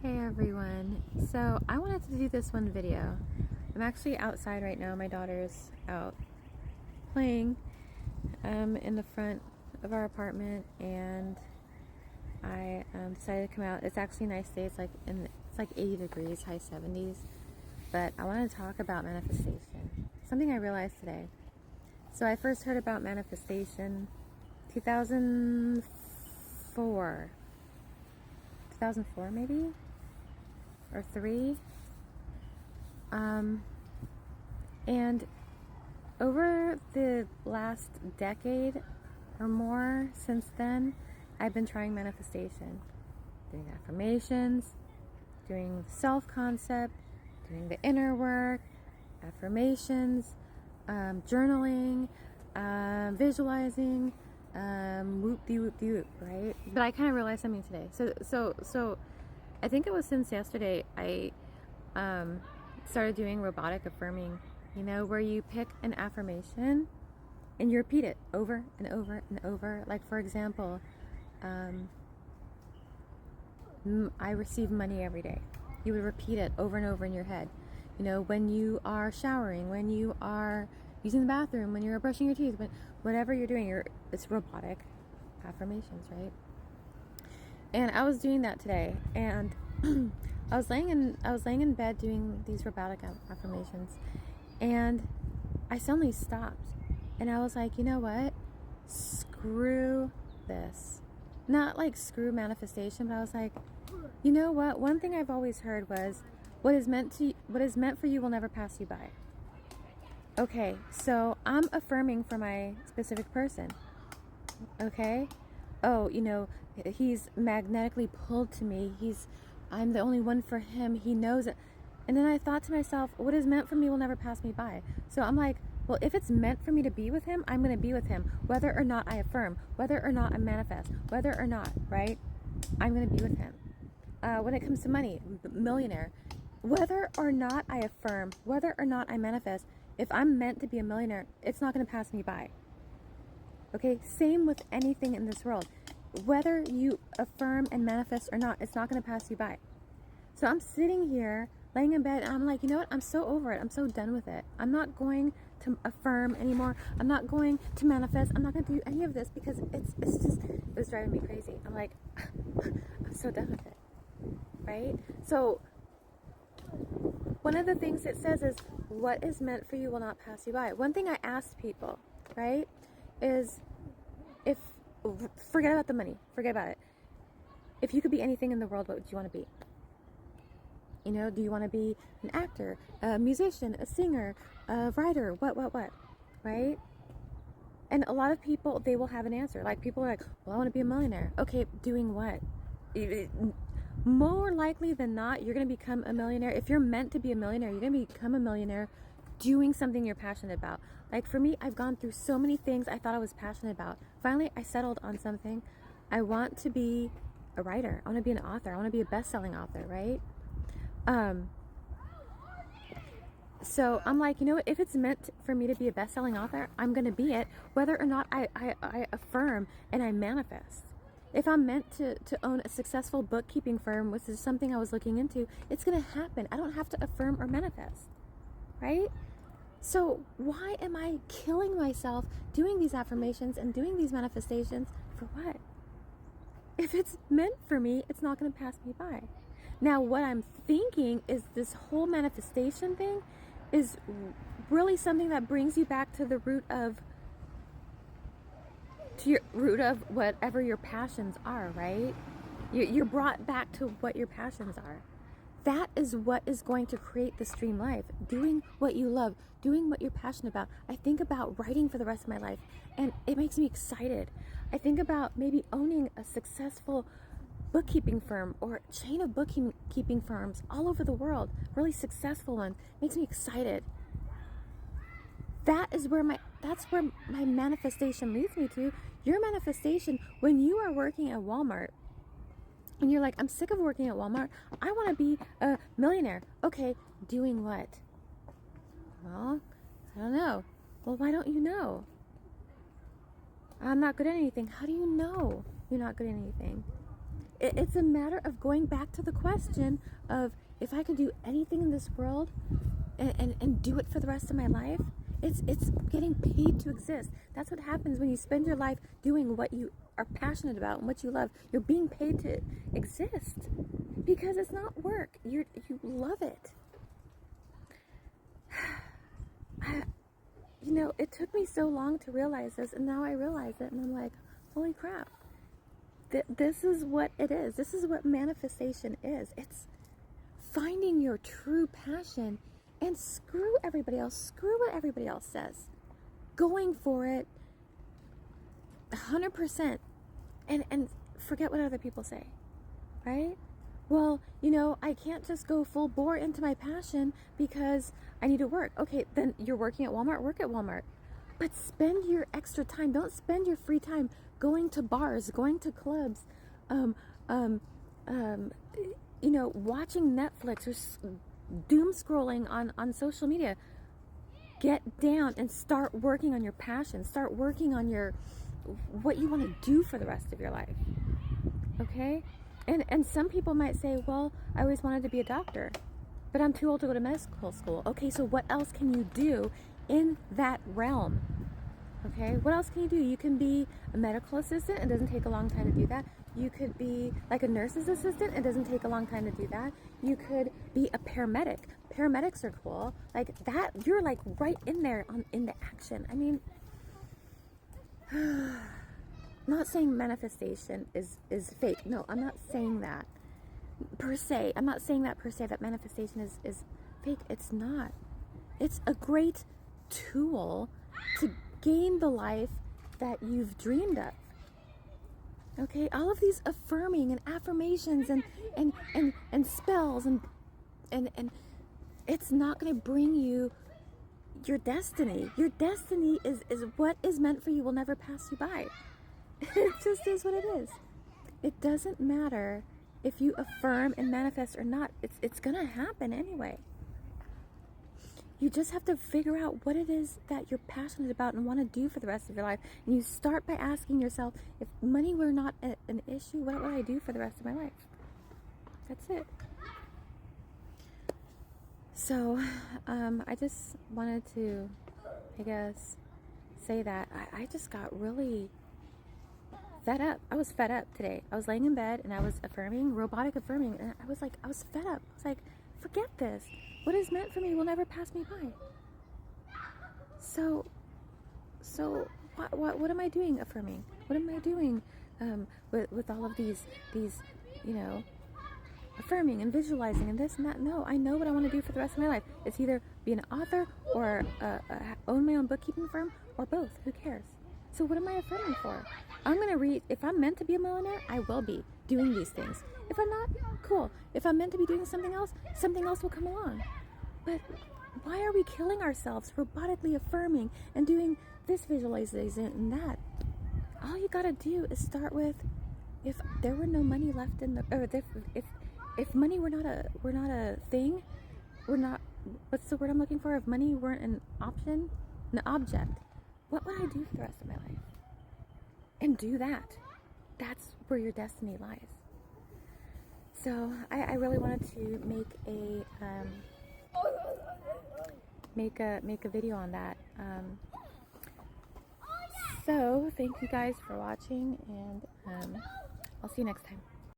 Hey everyone, so I wanted to do this one video. I'm actually outside right now. My daughter's out playing in the front of our apartment, and I decided to come out. It's actually a nice day. It's like 80 degrees, high 70s. But I want to talk about manifestation. Something I realized today. So I first heard about manifestation 2004. 2004 maybe? Or 3. And over the last decade or more since then, I've been trying manifestation, doing affirmations, doing self-concept, doing the inner work, affirmations, journaling, visualizing, whoop-de-whoop-de-whoop, right? But I kind of realized something today. So I think it was since yesterday I started doing robotic affirming, where you pick an affirmation and you repeat it over and over and over. Like, for example, I receive money every day. You would repeat it over and over in your head. When you are showering, when you are using the bathroom, when you're brushing your teeth, whatever you're doing, it's robotic affirmations, right? And I was doing that today, and I was laying in bed doing these robotic affirmations, and I suddenly stopped, and I was like, you know what? Screw this. Not like screw manifestation, but I was like, you know what? One thing I've always heard was, what is meant for you will never pass you by. Okay, so I'm affirming for my specific person. Okay? Oh, he's magnetically pulled to me. I'm the only one for him. He knows it. And then I thought to myself, what is meant for me will never pass me by. So I'm like, well, if it's meant for me to be with him, I'm going to be with him, whether or not I affirm, whether or not I manifest, whether or not, right? I'm going to be with him. When it comes to money, millionaire, whether or not I affirm, whether or not I manifest, if I'm meant to be a millionaire, it's not going to pass me by. Okay, same with anything in this world. Whether you affirm and manifest or not, it's not going to pass you by. So I'm sitting here, laying in bed, and I'm like, you know what? I'm so over it. I'm so done with it. I'm not going to affirm anymore. I'm not going to manifest. I'm not going to do any of this because it was driving me crazy. I'm like, I'm so done with it, right? So one of the things it says is, what is meant for you will not pass you by. One thing I asked people, right, is, forget about the money, forget about it. If you could be anything in the world, what would you want to be? Do you want to be an actor, a musician, a singer, a writer, what, right? And a lot of people, they will have an answer. Like, people are like, well, I want to be a millionaire. Okay, doing what? More likely than not, you're going to become a millionaire. If you're meant to be a millionaire, you're going to become a millionaire doing something you're passionate about. Like, for me, I've gone through so many things I thought I was passionate about. Finally, I settled on something. I want to be a writer. I want to be an author. I want to be a best-selling author, right? So I'm like, you know what? If it's meant for me to be a best-selling author, I'm going to be it, whether or not I affirm and I manifest. If I'm meant to own a successful bookkeeping firm, which is something I was looking into, it's going to happen. I don't have to affirm or manifest, right? So why am I killing myself doing these affirmations and doing these manifestations for what? If it's meant for me, it's not going to pass me by. Now, what I'm thinking is this whole manifestation thing is really something that brings you back to the root of whatever your passions are, right? You're brought back to what your passions are. That is what is going to create this dream life. Doing what you love, doing what you're passionate about. I think about writing for the rest of my life, and it makes me excited. I think about maybe owning a successful bookkeeping firm or chain of bookkeeping firms all over the world, really successful ones. Makes me excited. That's where my manifestation leads me to. Your manifestation, when you are working at Walmart and you're like, I'm sick of working at Walmart, I want to be a millionaire. Okay, doing what? Well, I don't know. Well, why don't you know? I'm not good at anything. How do you know you're not good at anything? It's a matter of going back to the question of, if I could do anything in this world and do it for the rest of my life, it's getting paid to exist. That's what happens when you spend your life doing what you are passionate about and what you love. You're being paid to exist because it's not work. You love it. You know, it took me so long to realize this, and now I realize it, and I'm like, holy crap. This is what it is. This is what manifestation is. It's finding your true passion and screw everybody else. Screw what everybody else says. Going for it 100% and forget what other people say, right? Well, you know, I can't just go full bore into my passion because I need to work. Okay, then you're working at Walmart, work at Walmart. But spend your extra time. Don't spend your free time going to bars, going to clubs, you know, watching Netflix or doom scrolling on social media. Get down and start working on your passion. Start working on what you want to do for the rest of your life. Okay? And some people might say, well, I always wanted to be a doctor, but I'm too old to go to medical school. Okay, so what else can you do in that realm? Okay, what else can you do? You can be a medical assistant. It doesn't take a long time to do that. You could be like a nurse's assistant. It doesn't take a long time to do that. You could be a paramedic. Paramedics are cool. Like that, you're like right in there in the action. I mean, not saying manifestation is fake. No, I'm not saying that per se. I'm not saying that per se, that manifestation is fake. It's not. It's a great tool to gain the life that you've dreamed of. Okay, all of these affirming and affirmations and spells and it's not going to bring you your destiny. Your destiny is what is meant for you will never pass you by. It just is what it is. It doesn't matter if you affirm and manifest or not. It's gonna happen anyway. You just have to figure out what it is that you're passionate about and want to do for the rest of your life. And you start by asking yourself, if money were not an issue, what would I do for the rest of my life? That's it. So, I just wanted to, I guess, say that I just got really fed up. I was fed up today. I was laying in bed and I was affirming, robotic affirming, and I was fed up. I was like, forget this. What is meant for me will never pass me by. So what am I doing affirming? What am I doing with all of these you know, affirming and visualizing and this and that? No, I know what I want to do for the rest of my life. It's either be an author or own my own bookkeeping firm or both. Who cares? So what am I affirming for? I'm going to read. If I'm meant to be a millionaire, I will be doing these things. If I'm not, cool. If I'm meant to be doing something else will come along. But why are we killing ourselves robotically affirming and doing this visualization and that? All you got to do is start with, if there were no money left in the, or if money were not a thing, what's the word I'm looking for? If money weren't an option, an object, what would I do for the rest of my life? And do that. That's where your destiny lies. So I really wanted to make a video on that. So thank you guys for watching, and I'll see you next time.